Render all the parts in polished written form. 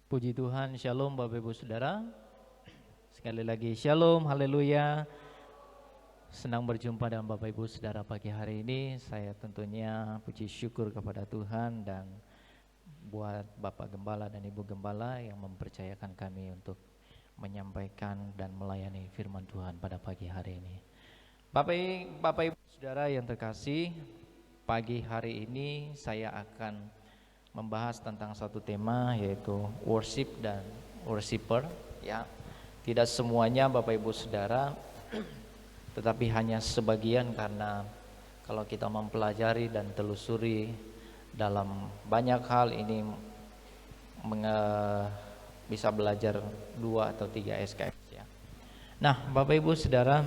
Puji Tuhan, Shalom Bapak Ibu Saudara. Sekali lagi Shalom, haleluya. Senang berjumpa dengan Bapak Ibu Saudara pagi hari ini. Saya tentunya puji syukur kepada Tuhan dan buat Bapak Gembala dan Ibu Gembala yang mempercayakan kami untuk menyampaikan dan melayani firman Tuhan pada pagi hari ini. Bapak Ibu Saudara yang terkasih, pagi hari ini saya akan membahas tentang satu tema, yaitu worship dan worshipper, ya. Tidak semuanya Bapak Ibu Saudara, tetapi hanya sebagian, karena kalau kita mempelajari dan telusuri dalam banyak hal ini bisa belajar 2 atau 3 SKS, ya. Nah, Bapak Ibu Saudara,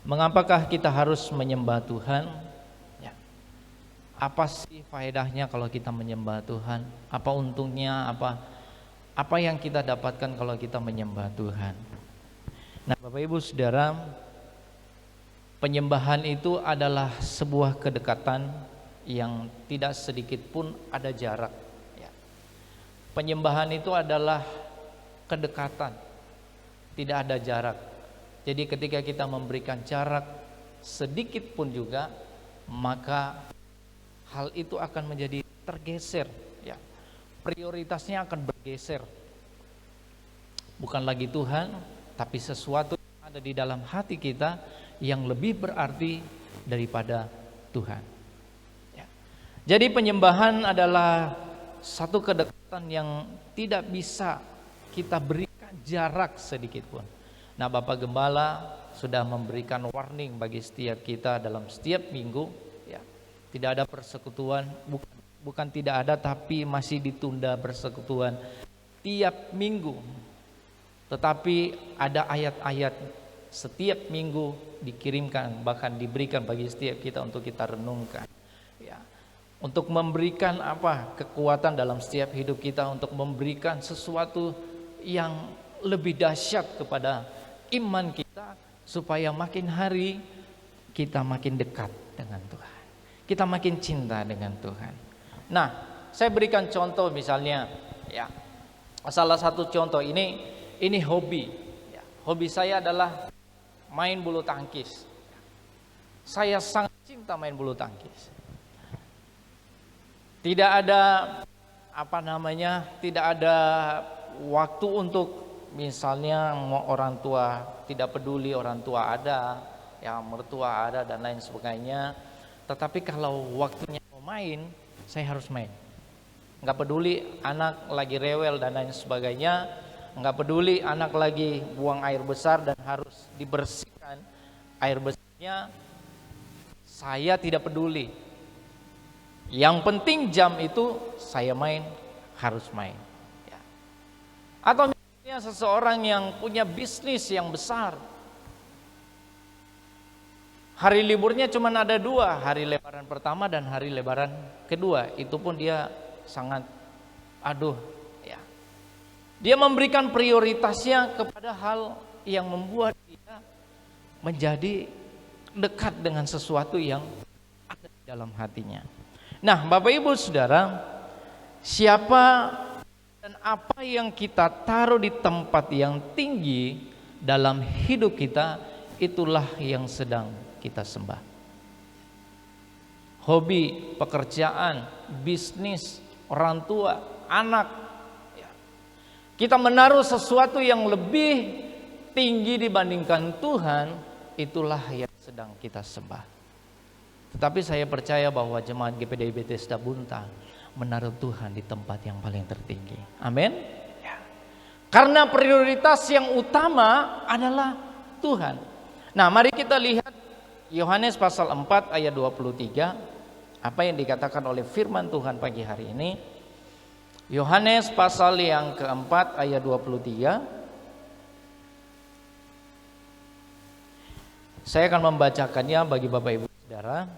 mengapakah kita harus menyembah Tuhan? Apa sih faedahnya kalau kita menyembah Tuhan? Apa untungnya? Apa yang kita dapatkan kalau kita menyembah Tuhan? Nah, Bapak Ibu Saudara, penyembahan itu adalah sebuah kedekatan yang tidak sedikit pun ada jarak, ya. Penyembahan itu adalah kedekatan, tidak ada jarak. Jadi ketika kita memberikan jarak sedikit pun juga, maka hal itu akan menjadi tergeser, ya. Prioritasnya akan bergeser. Bukan lagi Tuhan, tapi sesuatu yang ada di dalam hati kita yang lebih berarti daripada Tuhan, ya. Jadi penyembahan adalah satu kedekatan yang tidak bisa kita berikan jarak sedikit pun. Nah, Bapak Gembala sudah memberikan warning bagi setiap kita dalam setiap minggu. Tidak ada persekutuan, bukan tidak ada, tapi masih ditunda persekutuan tiap minggu. Tetapi ada ayat-ayat setiap minggu dikirimkan, bahkan diberikan bagi setiap kita untuk kita renungkan, ya. Untuk memberikan kekuatan dalam setiap hidup kita, untuk memberikan sesuatu yang lebih dahsyat kepada iman kita, supaya makin hari kita makin dekat dengan Tuhan. Kita makin cinta dengan Tuhan. Nah, saya berikan contoh misalnya, ya. Salah satu contoh ini hobi, ya. Hobi saya adalah main bulu tangkis. Saya sangat cinta main bulu tangkis. Tidak ada tidak ada waktu untuk misalnya orang tua, tidak peduli orang tua ada, ya, mertua ada dan lain sebagainya. Tetapi kalau waktunya mau main, saya harus main. Enggak peduli anak lagi rewel dan lain sebagainya, enggak peduli anak lagi buang air besar dan harus dibersihkan air besarnya, saya tidak peduli. Yang penting jam itu saya main, harus main, ya. Atau misalnya seseorang yang punya bisnis yang besar, hari liburnya cuma ada 2, hari lebaran pertama dan hari lebaran kedua. Itu pun dia sangat ya. Dia memberikan prioritasnya kepada hal yang membuat dia menjadi dekat dengan sesuatu yang ada di dalam hatinya. Nah, Bapak Ibu Saudara, siapa dan apa yang kita taruh di tempat yang tinggi dalam hidup kita, itulah yang sedang kita sembah. Hobi, pekerjaan, bisnis, orang tua, anak, ya. Kita menaruh sesuatu yang lebih tinggi dibandingkan Tuhan, itulah yang sedang kita sembah. Tetapi saya percaya bahwa jemaat GPDI Bethesda Bunta menaruh Tuhan di tempat yang paling tertinggi. Amin, ya. Karena prioritas yang utama adalah Tuhan. Nah, mari kita lihat Yohanes pasal 4 ayat 23, apa yang dikatakan oleh firman Tuhan pagi hari ini. Yohanes pasal yang keempat ayat 23. Saya akan membacakannya bagi Bapak Ibu Saudara.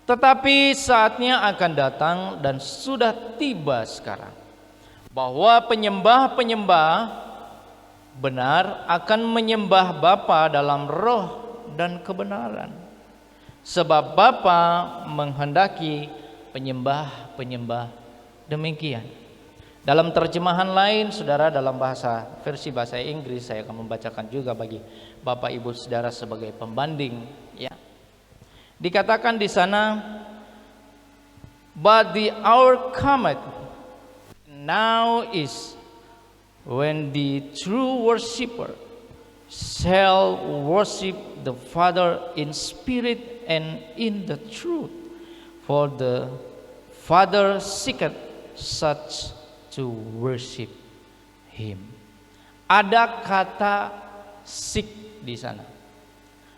Tetapi saatnya akan datang dan sudah tiba sekarang, bahwa penyembah-penyembah benar akan menyembah Bapa dalam roh dan kebenaran. Sebab Bapa menghendaki penyembah-penyembah demikian. Dalam terjemahan lain, saudara, dalam versi bahasa Inggris, saya akan membacakan juga bagi Bapak Ibu Saudara sebagai pembanding, ya. Dikatakan di sana, but the hour cometh, now is, when the true worshipper shall worship the Father in spirit and in the truth, for the Father seeketh such to worship him. Ada kata seek di sana.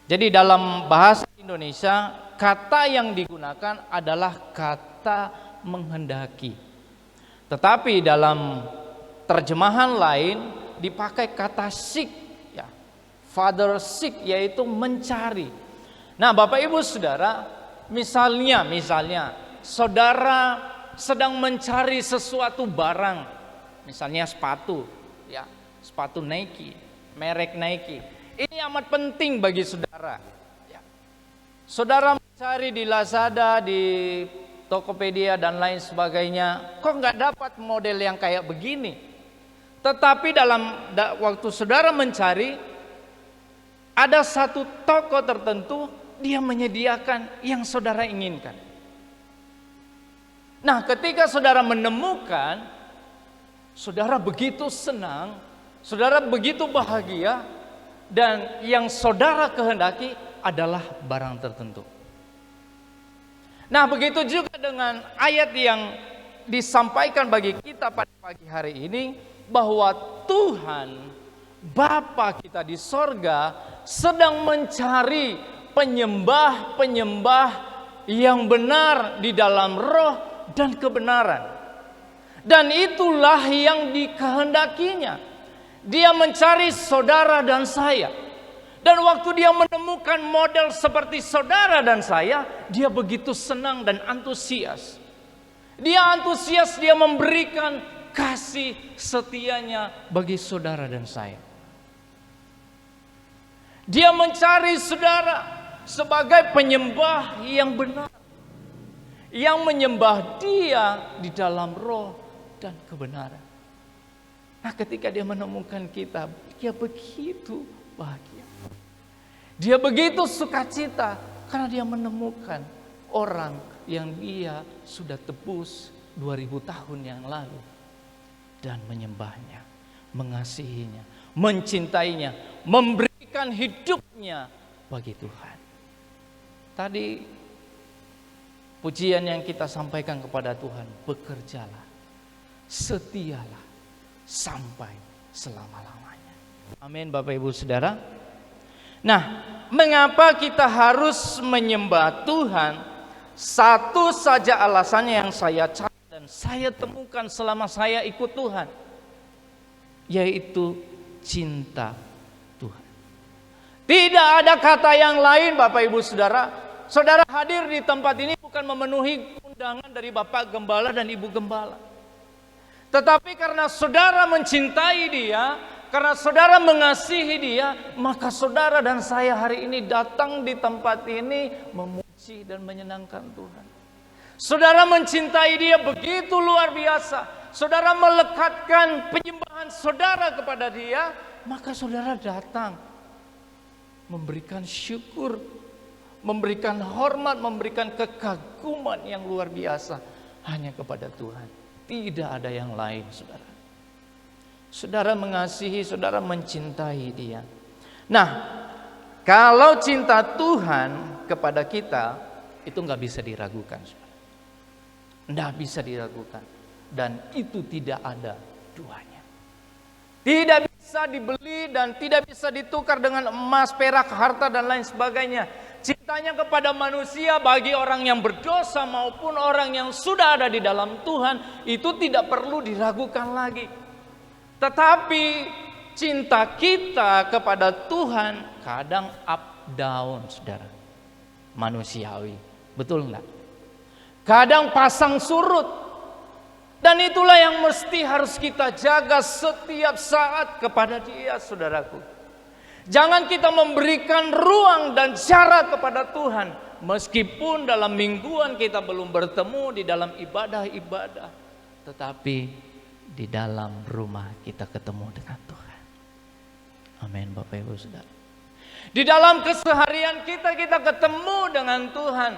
Jadi dalam bahasa Indonesia, kata yang digunakan adalah kata menghendaki. Tetapi dalam terjemahan lain dipakai kata seek, ya. Father seek, yaitu mencari. Nah, Bapak Ibu Saudara, misalnya saudara sedang mencari sesuatu barang, misalnya sepatu, ya, sepatu Nike, merek Nike. Ini amat penting bagi saudara, ya. Saudara mencari di Lazada, di Tokopedia dan lain sebagainya, kok nggak dapat model yang kayak begini. Tetapi dalam waktu saudara mencari, ada satu toko tertentu, dia menyediakan yang saudara inginkan. Nah, ketika saudara menemukan, saudara begitu senang, saudara begitu bahagia, dan yang saudara kehendaki adalah barang tertentu. Nah, begitu juga dengan ayat yang disampaikan bagi kita pada pagi hari ini, bahwa Tuhan Bapa kita di sorga sedang mencari penyembah-penyembah yang benar di dalam roh dan kebenaran. Dan itulah yang dikehendakinya. Dia mencari saudara dan saya. Dan waktu dia menemukan model seperti saudara dan saya, dia begitu senang dan antusias. Dia antusias, dia memberikan kasih setianya bagi saudara dan saya. Dia mencari saudara sebagai penyembah yang benar, yang menyembah dia di dalam roh dan kebenaran. Nah, ketika dia menemukan kita, dia begitu bahagia. Dia begitu sukacita karena dia menemukan orang yang dia sudah tebus 2000 tahun yang lalu dan menyembahnya, mengasihinya, mencintainya, memberikan hidupnya bagi Tuhan. Tadi pujian yang kita sampaikan kepada Tuhan, bekerjalah, setialah sampai selama-lamanya. Amin, Bapak Ibu Saudara. Nah, mengapa kita harus menyembah Tuhan? Satu saja alasannya yang saya cari dan saya temukan selama saya ikut Tuhan, yaitu cinta Tuhan. Tidak ada kata yang lain, Bapak Ibu Saudara. Saudara hadir di tempat ini bukan memenuhi undangan dari Bapak Gembala dan Ibu Gembala, tetapi karena saudara mencintai dia, karena saudara mengasihi dia, maka saudara dan saya hari ini datang di tempat ini memuji dan menyenangkan Tuhan. Saudara mencintai dia begitu luar biasa. Saudara melekatkan penyembahan saudara kepada dia, maka saudara datang memberikan syukur, memberikan hormat, memberikan kekaguman yang luar biasa hanya kepada Tuhan. Tidak ada yang lain, saudara. Saudara mengasihi, saudara mencintai dia. Nah, kalau cinta Tuhan kepada kita, itu nggak bisa diragukan, saudara. Nggak bisa diragukan. Dan itu tidak ada duanya. Tidak bisa dibeli dan tidak bisa ditukar dengan emas, perak, harta dan lain sebagainya. Cintanya kepada manusia bagi orang yang berdosa maupun orang yang sudah ada di dalam Tuhan, itu tidak perlu diragukan lagi. Tetapi cinta kita kepada Tuhan kadang up down, saudara. Manusiawi, betul enggak? Kadang pasang surut. Dan itulah yang mesti harus kita jaga setiap saat kepada dia, saudaraku. Jangan kita memberikan ruang dan jarak kepada Tuhan, meskipun dalam mingguan kita belum bertemu di dalam ibadah-ibadah. Tetapi di dalam rumah kita ketemu dengan Tuhan. Amin Bapak Ibu Saudara. Di dalam keseharian kita ketemu dengan Tuhan.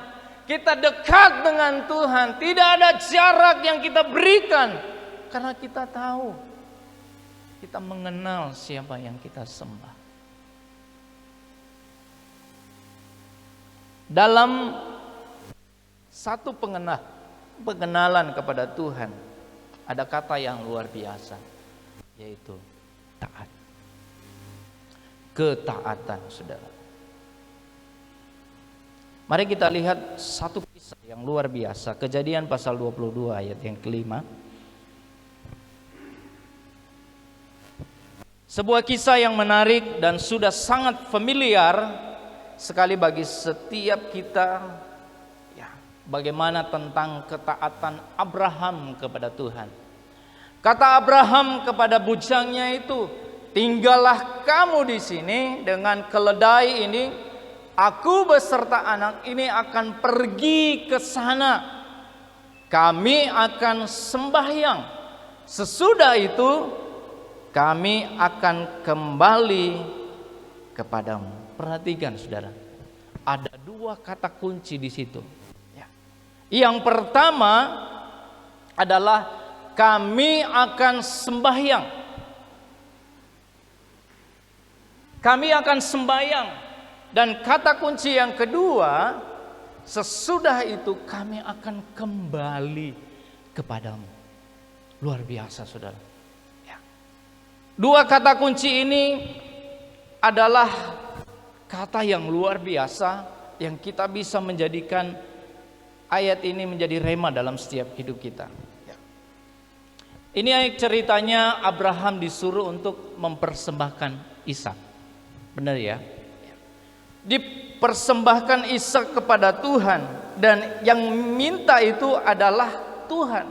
Kita dekat dengan Tuhan. Tidak ada jarak yang kita berikan. Karena kita tahu, kita mengenal siapa yang kita sembah. Dalam satu pengenalan kepada Tuhan, ada kata yang luar biasa, yaitu taat. Ketaatan, saudara. Mari kita lihat satu kisah yang luar biasa. Kejadian pasal 22 ayat yang kelima. Sebuah kisah yang menarik dan sudah sangat familiar sekali bagi setiap kita. Ya, bagaimana tentang ketaatan Abraham kepada Tuhan. Kata Abraham kepada bujangnya itu, tinggallah kamu di sini dengan keledai ini. Aku beserta anak ini akan pergi ke sana. Kami akan sembahyang. Sesudah itu kami akan kembali kepadamu. Perhatikan saudara, ada dua kata kunci di situ. Yang pertama adalah kami akan sembahyang. Kami akan sembahyang. Dan kata kunci yang kedua, sesudah itu kami akan kembali kepadamu. Luar biasa saudara. Ya. Dua kata kunci ini adalah kata yang luar biasa yang kita bisa menjadikan ayat ini menjadi rema dalam setiap hidup kita. Ya. Ini ceritanya Abraham disuruh untuk mempersembahkan Ishak. Benar ya? Dipersembahkan Ishak kepada Tuhan, dan yang minta itu adalah Tuhan,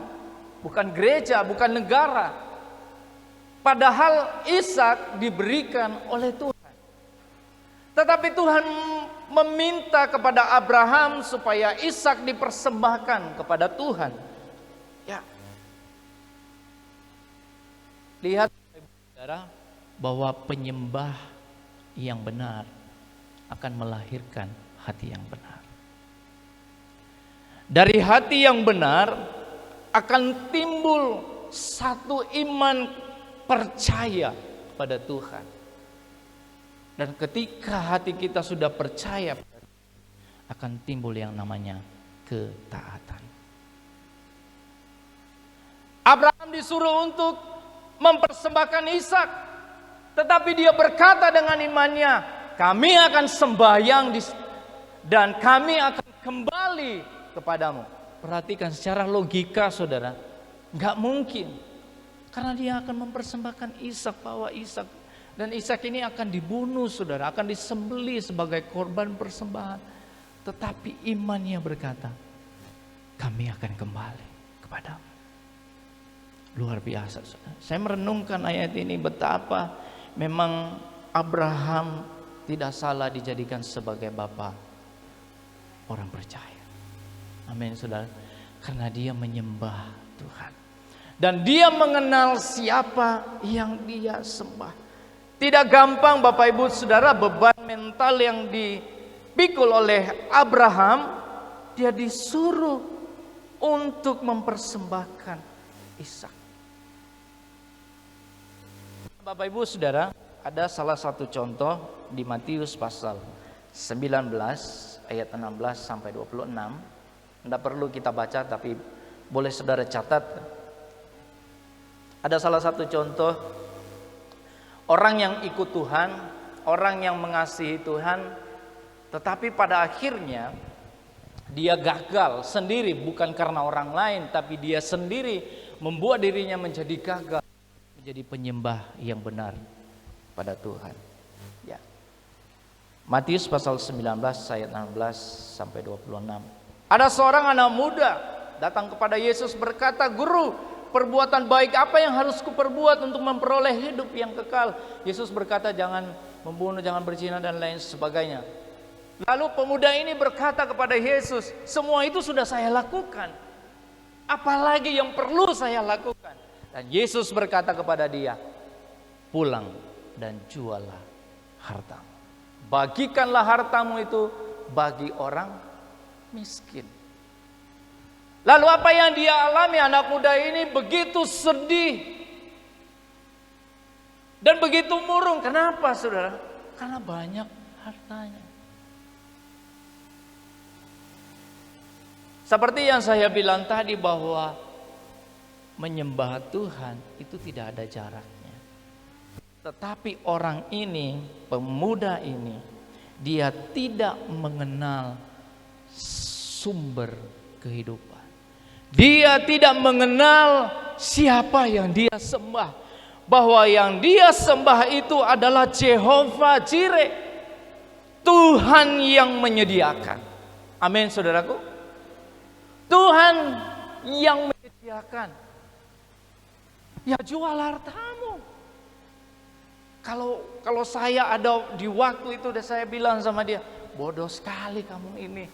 bukan gereja, bukan negara. Padahal Ishak diberikan oleh Tuhan. Tetapi Tuhan meminta kepada Abraham supaya Ishak dipersembahkan kepada Tuhan. Ya. Lihat saudara bahwa penyembah yang benar akan melahirkan hati yang benar. Dari hati yang benar akan timbul satu iman percaya pada Tuhan. Dan ketika hati kita sudah percaya, akan timbul yang namanya ketaatan. Abraham disuruh untuk mempersembahkan Ishak, tetapi dia berkata dengan imannya, kami akan sembahyang dan kami akan kembali kepadamu. Perhatikan secara logika saudara, nggak mungkin, karena dia akan mempersembahkan Ishak, bawa Ishak, dan Ishak ini akan dibunuh saudara, akan disembelih sebagai korban persembahan. Tetapi imannya berkata, kami akan kembali kepadamu. Luar biasa saudara. Saya merenungkan ayat ini, betapa memang Abraham tidak salah dijadikan sebagai bapa orang percaya. Amin saudara. Karena dia menyembah Tuhan. Dan dia mengenal siapa yang dia sembah. Tidak gampang Bapak Ibu Saudara, beban mental yang dipikul oleh Abraham. Dia disuruh untuk mempersembahkan Ishak. Bapak Ibu Saudara, ada salah satu contoh di Matius pasal 19 ayat 16 sampai 26. Tidak perlu kita baca, tapi boleh saudara catat. Ada salah satu contoh orang yang ikut Tuhan, orang yang mengasihi Tuhan, tetapi pada akhirnya dia gagal sendiri, bukan karena orang lain, tapi dia sendiri membuat dirinya menjadi gagal, menjadi penyembah yang benar pada Tuhan. Ya. Matius pasal 19 ayat 16 sampai 26. Ada seorang anak muda datang kepada Yesus berkata, "Guru, perbuatan baik apa yang harus kuperbuat untuk memperoleh hidup yang kekal?" Yesus berkata, "Jangan membunuh, jangan berzina dan lain sebagainya." Lalu pemuda ini berkata kepada Yesus, "Semua itu sudah saya lakukan. Apalagi yang perlu saya lakukan?" Dan Yesus berkata kepada dia, pulang dan jualah hartamu. Bagikanlah hartamu itu bagi orang miskin. Lalu apa yang dia alami, anak muda ini begitu sedih dan begitu murung. Kenapa, saudara? Karena banyak hartanya. Seperti yang saya bilang tadi, bahwa menyembah Tuhan itu tidak ada jaraknya. Tetapi orang ini, pemuda ini, dia tidak mengenal sumber kehidupan. Dia tidak mengenal siapa yang dia sembah. Bahwa yang dia sembah itu adalah Jehovah Jireh, Tuhan yang menyediakan. Amin, saudaraku. Tuhan yang menyediakan. Ya, jual hartamu. Kalau saya ada di waktu itu, udah saya bilang sama dia, bodoh sekali kamu ini,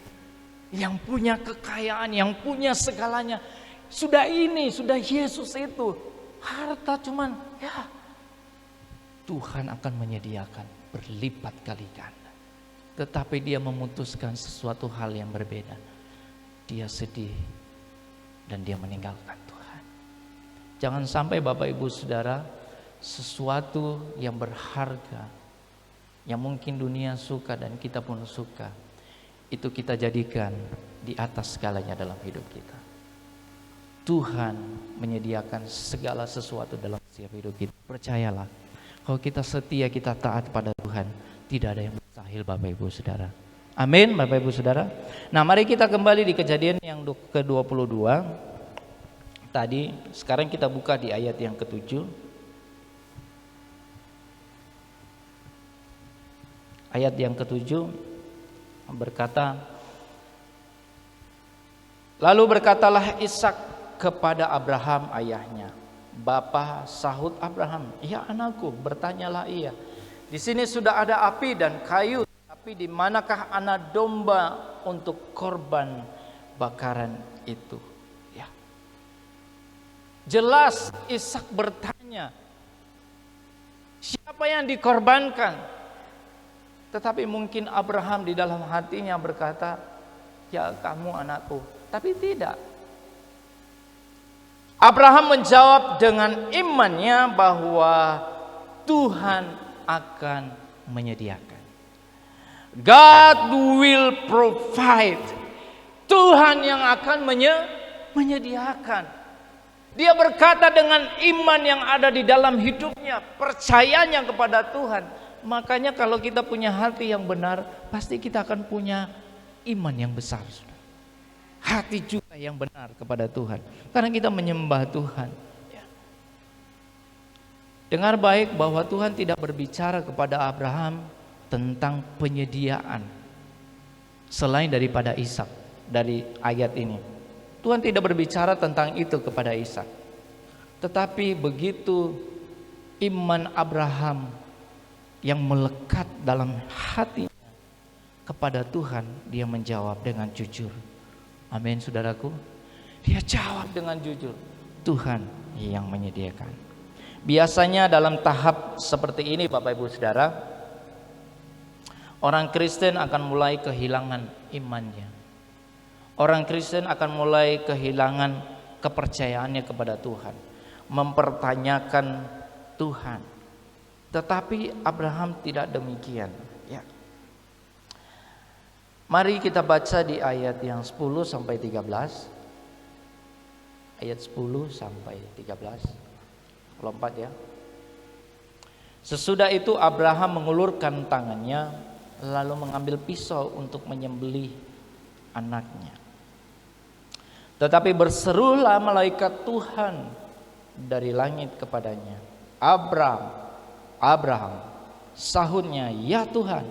yang punya kekayaan, yang punya segalanya, sudah Yesus itu, harta cuman, ya Tuhan akan menyediakan berlipat kali ganda. Tetapi dia memutuskan sesuatu hal yang berbeda. Dia sedih dan dia meninggalkan Tuhan. Jangan sampai Bapak Ibu Saudara, sesuatu yang berharga, yang mungkin dunia suka dan kita pun suka, itu kita jadikan di atas segalanya dalam hidup kita. Tuhan menyediakan segala sesuatu dalam setiap hidup kita. Percayalah, kalau kita setia, kita taat pada Tuhan, tidak ada yang mustahil, Bapak Ibu Saudara. Amin, Bapak Ibu Saudara. Nah, mari kita kembali di Kejadian yang ke-22. Tadi, sekarang kita buka di ayat yang ke-7. Ayat yang ke-7 berkata, lalu berkatalah Ishak kepada Abraham ayahnya. Bapa, sahut Abraham, ya anakku, bertanyalah ia. Di sini sudah ada api dan kayu, tapi di manakah anak domba untuk korban bakaran itu? Ya. Jelas Ishak bertanya, siapa yang dikorbankan? Tetapi mungkin Abraham di dalam hatinya berkata, ya kamu anakku. Tapi tidak. Abraham menjawab dengan imannya bahwa Tuhan akan menyediakan. God will provide. Tuhan yang akan menyediakan. Dia berkata dengan iman yang ada di dalam hidupnya, percayanya kepada Tuhan. Makanya kalau kita punya hati yang benar, pasti kita akan punya iman yang besar. Hati juga yang benar kepada Tuhan. Karena kita menyembah Tuhan. Dengar baik bahwa Tuhan tidak berbicara kepada Abraham tentang penyediaan selain daripada Ishak. Dari ayat ini, Tuhan tidak berbicara tentang itu kepada Ishak. Tetapi begitu iman Abraham yang melekat dalam hatinya kepada Tuhan, dia menjawab dengan jujur. Amin, saudaraku. Dia jawab dengan jujur, Tuhan yang menyediakan. Biasanya dalam tahap seperti ini, Bapak Ibu Saudara, orang Kristen akan mulai kehilangan imannya. Orang Kristen akan mulai kehilangan kepercayaannya kepada Tuhan, mempertanyakan Tuhan. Tetapi Abraham tidak demikian, ya. Mari kita baca di ayat yang 10 sampai 13. Ayat 10 sampai 13. Lompat ya. Sesudah itu Abraham mengulurkan tangannya lalu mengambil pisau untuk menyembelih anaknya. Tetapi berserulah malaikat Tuhan dari langit kepadanya, Abraham, Abraham. Sahutnya, ya Tuhan.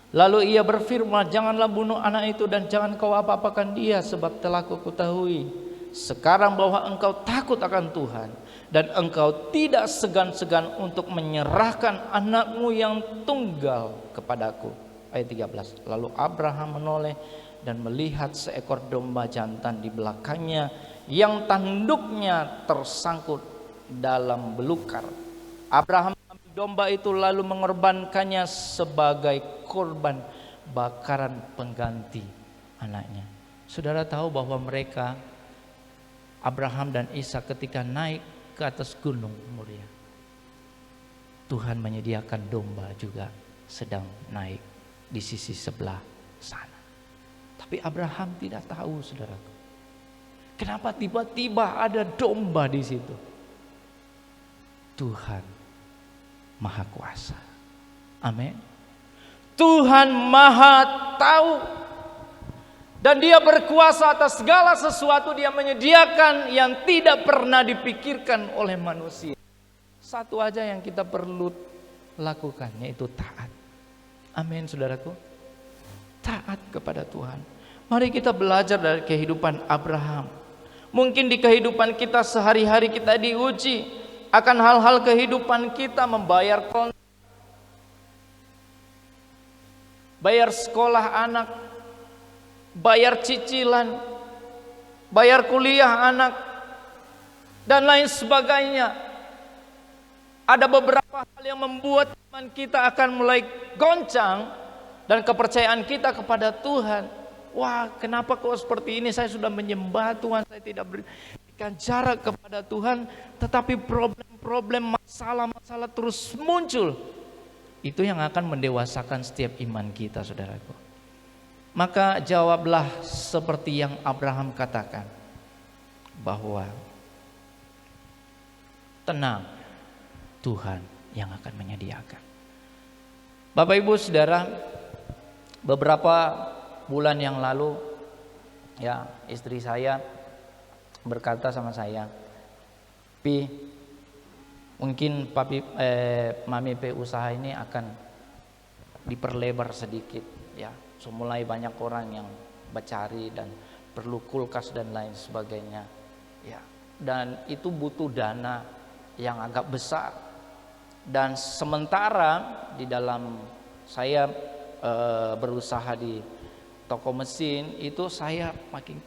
Lalu ia berfirman, janganlah bunuh anak itu dan jangan kau apa-apakan dia, sebab telah kuketahui sekarang bahwa engkau takut akan Tuhan dan engkau tidak segan-segan untuk menyerahkan anakmu yang tunggal kepadaku. Ayat 13. Lalu Abraham menoleh dan melihat seekor domba jantan di belakangnya yang tanduknya tersangkut dalam belukar. Abraham mengambil domba itu lalu mengorbankannya sebagai korban bakaran pengganti anaknya. Saudara tahu bahwa mereka, Abraham dan Ishak, ketika naik ke atas gunung Moria, Tuhan menyediakan domba juga sedang naik di sisi sebelah sana. Tapi Abraham tidak tahu, saudaraku. Kenapa tiba-tiba ada domba di situ? Tuhan Maha Kuasa. Amin. Tuhan Maha tahu. Dan Dia berkuasa atas segala sesuatu. Dia menyediakan yang tidak pernah dipikirkan oleh manusia. Satu aja yang kita perlu lakukan, yaitu taat. Amin, saudaraku. Taat kepada Tuhan. Mari kita belajar dari kehidupan Abraham. Mungkin di kehidupan kita sehari-hari kita diuji akan hal-hal kehidupan kita, membayar kontrak, bayar sekolah anak, bayar cicilan, bayar kuliah anak, dan lain sebagainya. Ada beberapa hal yang membuat iman kita akan mulai goncang dan kepercayaan kita kepada Tuhan. Wah, kenapa kok seperti ini? Saya sudah menyembah Tuhan, saya tidak berikan jarak kepada Tuhan, tetapi problem-problem, masalah-masalah terus muncul. Itu yang akan mendewasakan setiap iman kita, saudaraku. Maka jawablah seperti yang Abraham katakan, bahwa tenang, Tuhan yang akan menyediakan. Bapak Ibu Saudara, beberapa bulan yang lalu ya, istri saya berkata sama saya, "Pi, mungkin mami P usaha ini akan diperlebar sedikit ya. So, mulai banyak orang yang mencari dan perlu kulkas dan lain sebagainya. Ya, dan itu butuh dana yang agak besar. Dan sementara di dalam saya berusaha di toko mesin itu, saya makin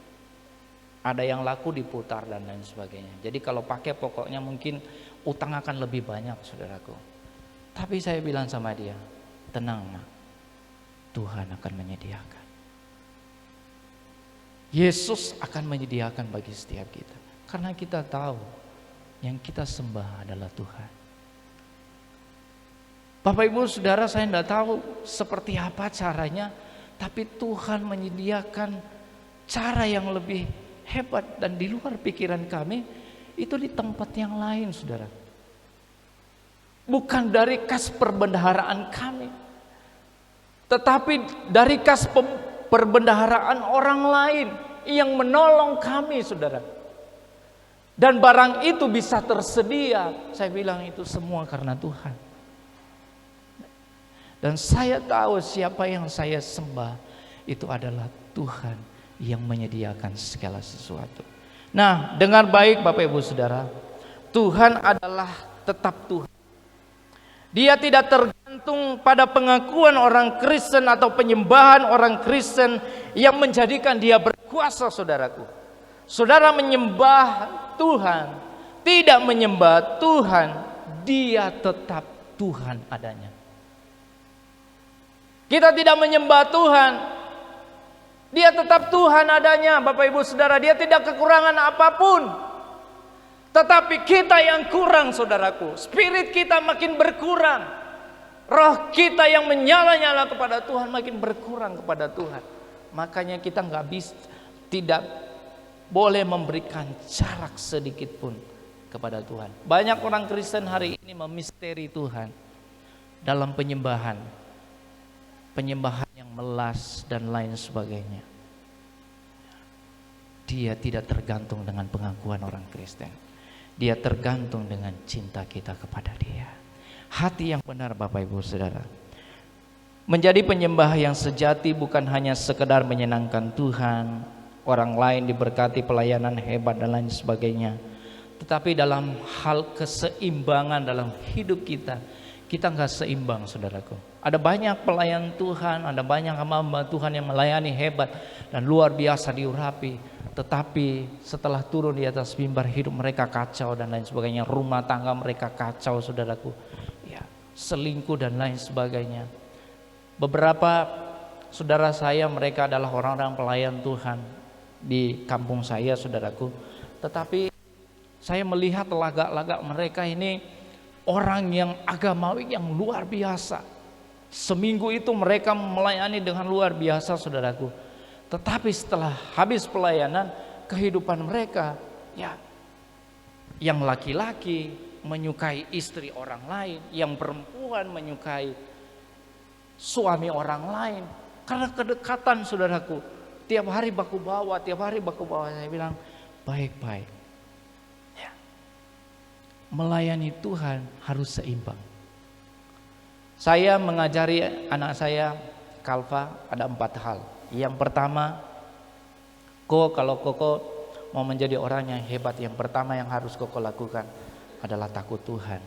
ada yang laku diputar dan lain sebagainya. Jadi kalau pakai pokoknya mungkin utang akan lebih banyak, saudaraku. Tapi saya bilang sama dia, tenang nak, Tuhan akan menyediakan. Yesus akan menyediakan bagi setiap kita. Karena kita tahu yang kita sembah adalah Tuhan. Bapak Ibu Saudara, saya tidak tahu seperti apa caranya, tapi Tuhan menyediakan cara yang lebih hebat dan di luar pikiran kami. Itu di tempat yang lain, saudara. Bukan dari kas perbendaharaan kami, tetapi dari kas perbendaharaan orang lain yang menolong kami, saudara. Dan barang itu bisa tersedia. Saya bilang itu semua karena Tuhan. Dan saya tahu siapa yang saya sembah, itu adalah Tuhan yang menyediakan segala sesuatu. Nah, dengar baik Bapak Ibu Saudara, Tuhan adalah tetap Tuhan. Dia tidak tergantung pada pengakuan orang Kristen atau penyembahan orang Kristen yang menjadikan dia berkuasa, saudaraku. Saudara menyembah Tuhan, tidak menyembah Tuhan, dia tetap Tuhan adanya. Kita tidak menyembah Tuhan, dia tetap Tuhan adanya, Bapak Ibu Saudara. Dia tidak kekurangan apapun. Tetapi kita yang kurang, saudaraku. Spirit kita makin berkurang. Roh kita yang menyala-nyala kepada Tuhan makin berkurang kepada Tuhan. Makanya kita tidak boleh memberikan jarak sedikit pun kepada Tuhan. Banyak orang Kristen hari ini memisteri Tuhan dalam penyembahan yang melas dan lain sebagainya. Dia tidak tergantung dengan pengakuan orang Kristen. Dia tergantung dengan cinta kita kepada Dia. Hati yang benar, Bapak Ibu Saudara. Menjadi penyembah yang sejati bukan hanya sekedar menyenangkan Tuhan, orang lain diberkati pelayanan hebat dan lain sebagainya. Tetapi dalam hal keseimbangan dalam hidup kita, kita nggak seimbang, saudaraku. Ada banyak pelayan Tuhan, ada banyak hamba-hamba Tuhan yang melayani hebat dan luar biasa diurapi, tetapi setelah turun di atas mimbar hidup mereka kacau dan lain sebagainya, rumah tangga mereka kacau, saudaraku, ya, selingkuh dan lain sebagainya. Beberapa saudara saya mereka adalah orang-orang pelayan Tuhan di kampung saya, saudaraku, tetapi saya melihat lagak-lagak mereka ini orang yang agamawi yang luar biasa. Seminggu itu mereka melayani dengan luar biasa, saudaraku. Tetapi setelah habis pelayanan, kehidupan mereka, ya, yang laki-laki menyukai istri orang lain, yang perempuan menyukai suami orang lain. Karena kedekatan, saudaraku, tiap hari baku bawa. Saya bilang baik-baik. Ya. Melayani Tuhan harus seimbang. Saya mengajari anak saya Kalva ada 4 hal. Yang pertama, kalau Koko mau menjadi orang yang hebat, yang pertama yang harus Koko lakukan adalah takut Tuhan,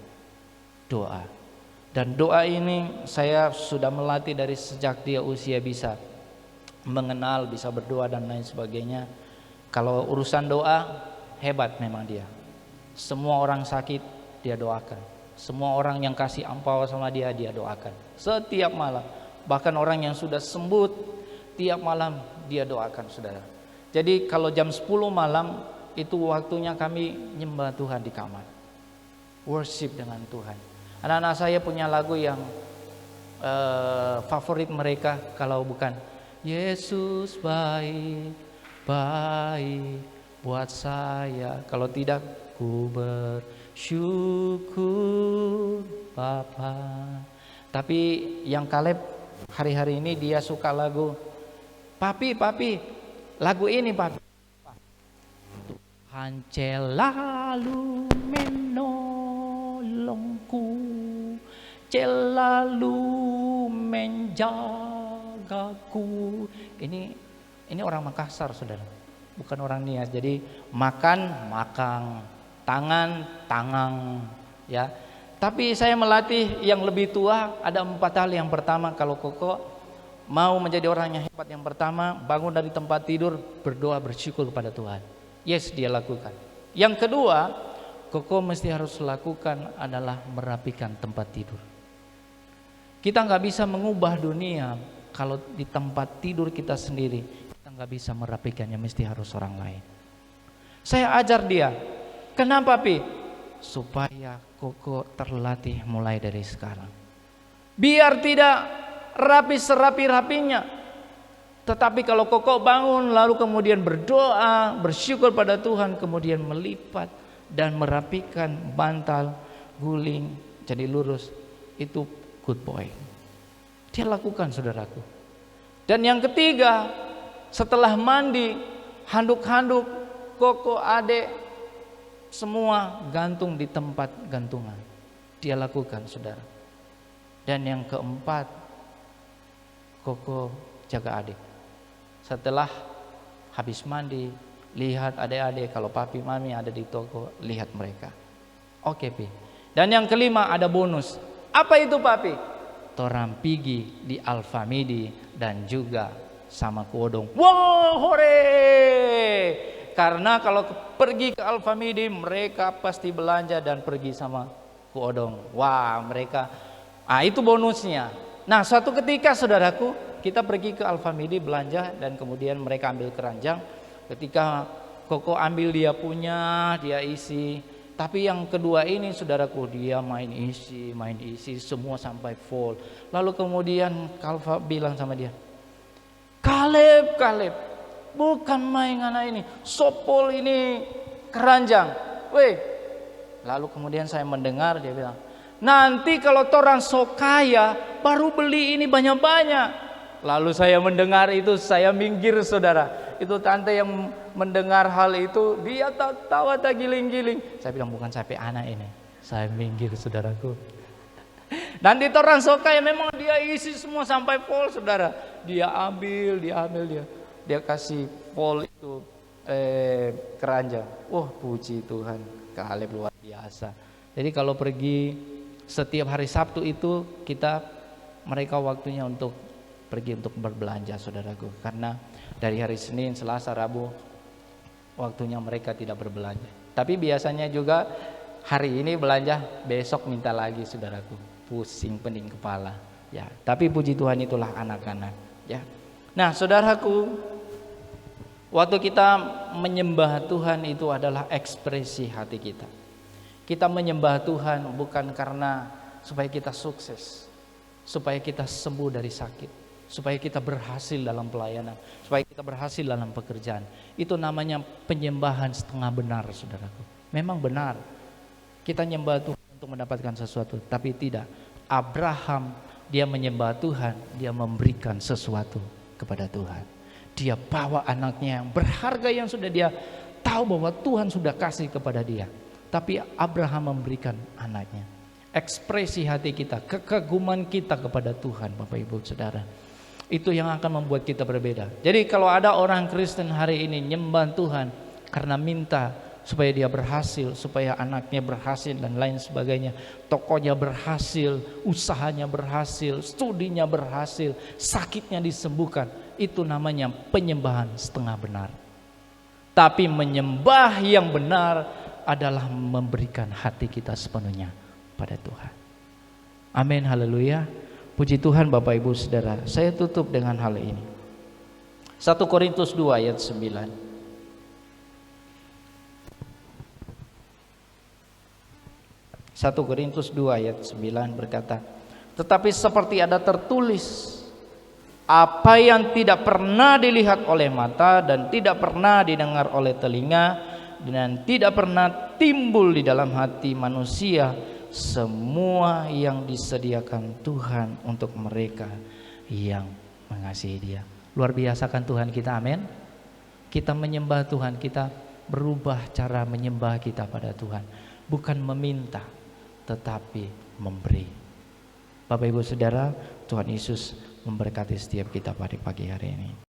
doa. Dan doa ini saya sudah melatih dari sejak dia usia bisa mengenal, bisa berdoa dan lain sebagainya. Kalau urusan doa hebat memang dia. Semua orang sakit dia doakan. Semua orang yang kasih ampau sama dia doakan. Setiap malam. Bahkan orang yang sudah sembuh tiap malam dia doakan, saudara. Jadi kalau jam 10 malam itu waktunya kami nyembah Tuhan di kamar. Worship dengan Tuhan. Anak-anak saya punya lagu yang favorit mereka, kalau bukan Yesus baik, baik buat saya. Kalau tidak, ku bersyukur Bapa. Tapi yang Kaleb hari-hari ini dia suka lagu Papi, lagu ini Papi. Tuhan selalu menolongku, selalu menjagaku. Ini orang Makassar, saudara, bukan orang Nias. Jadi makan, tangan, ya. Tapi saya melatih yang lebih tua ada 4 hal. Yang pertama, kalau Koko mau menjadi orang yang hebat, yang pertama bangun dari tempat tidur, berdoa, bersyukur kepada Tuhan. Yes, dia lakukan. Yang kedua, Koko mesti harus lakukan adalah merapikan tempat tidur. Kita nggak bisa mengubah dunia kalau di tempat tidur kita sendiri kita nggak bisa merapikannya, mesti harus orang lain. Saya ajar dia, kenapa Pi? Supaya Koko terlatih mulai dari sekarang. Biar tidak rapi serapi-rapinya. Tetapi kalau Koko bangun lalu kemudian berdoa, bersyukur pada Tuhan, kemudian melipat dan merapikan bantal, guling, jadi lurus, itu good boy. Dia lakukan, saudaraku. Dan yang ketiga, setelah mandi, handuk-handuk Koko, adek, semua gantung di tempat gantungan. Dia lakukan, saudara. Dan yang keempat, Koko jaga adik. Setelah habis mandi, lihat adik-adik, kalau papi mami ada di toko, lihat mereka. Oke, Pi. Dan yang kelima ada bonus. Apa itu, papi? Torang pigi di Alfamidi dan juga sama Kuodong. Wow, hore! Karena kalau pergi ke Alfamidi mereka pasti belanja dan pergi sama Kuodong. Wah, mereka, itu bonusnya. Nah, suatu ketika, saudaraku, kita pergi ke Alfamidi belanja dan kemudian mereka ambil keranjang. Ketika Koko ambil dia punya, dia isi. Tapi yang kedua ini, saudaraku, dia main isi semua sampai full. Lalu kemudian Kalva bilang sama dia, Kaleb, bukan main anak ini, sopol ini keranjang. Weh. Lalu kemudian saya mendengar dia bilang, nanti kalau torang sok kaya baru beli ini banyak-banyak. Lalu saya mendengar itu, saya minggir, saudara. Itu tante yang mendengar hal itu, dia tawa tak giling-giling. Saya bilang, bukan sampai anak ini. Saya minggir, saudaraku. Nanti torang sok kaya memang dia isi semua sampai full, saudara. Dia ambil dia kasih pol itu keranjang. Wah, puji Tuhan, Kaleb luar biasa. Jadi kalau pergi setiap hari Sabtu itu mereka waktunya untuk pergi untuk berbelanja, saudaraku. Karena dari hari Senin, Selasa, Rabu waktunya mereka tidak berbelanja. Tapi biasanya juga hari ini belanja, besok minta lagi, saudaraku. Pusing pening kepala. Ya, tapi puji Tuhan itulah anak-anak. Ya. Nah, saudaraku, waktu kita menyembah Tuhan itu adalah ekspresi hati kita. Kita menyembah Tuhan bukan karena supaya kita sukses, supaya kita sembuh dari sakit, supaya kita berhasil dalam pelayanan, supaya kita berhasil dalam pekerjaan. Itu namanya penyembahan setengah benar, saudaraku. Memang benar kita menyembah Tuhan untuk mendapatkan sesuatu, tapi tidak. Abraham, dia menyembah Tuhan, dia memberikan sesuatu kepada Tuhan. Dia bawa anaknya yang berharga yang sudah dia tahu bahwa Tuhan sudah kasih kepada dia. Tapi Abraham memberikan anaknya. Ekspresi hati kita, kekaguman kita kepada Tuhan, Bapak Ibu Saudara, itu yang akan membuat kita berbeda. Jadi kalau ada orang Kristen hari ini nyembah Tuhan karena minta supaya dia berhasil, supaya anaknya berhasil dan lain sebagainya, tokonya berhasil, usahanya berhasil, studinya berhasil, sakitnya disembuhkan, itu namanya penyembahan setengah benar. Tapi menyembah yang benar adalah memberikan hati kita sepenuhnya pada Tuhan. Amin, haleluya. Puji Tuhan Bapak Ibu Saudara. Saya tutup dengan hal ini. 1 Korintus 2 ayat 9. 1 Korintus 2 ayat 9 berkata, tetapi seperti ada tertulis, apa yang tidak pernah dilihat oleh mata dan tidak pernah didengar oleh telinga dan tidak pernah timbul di dalam hati manusia, semua yang disediakan Tuhan untuk mereka yang mengasihi Dia. Luar biasa kan Tuhan kita, amin. Kita menyembah Tuhan, kita berubah cara menyembah kita pada Tuhan, bukan meminta tetapi memberi. Bapak Ibu Saudara, Tuhan Yesus memberkati setiap kita pada pagi hari ini.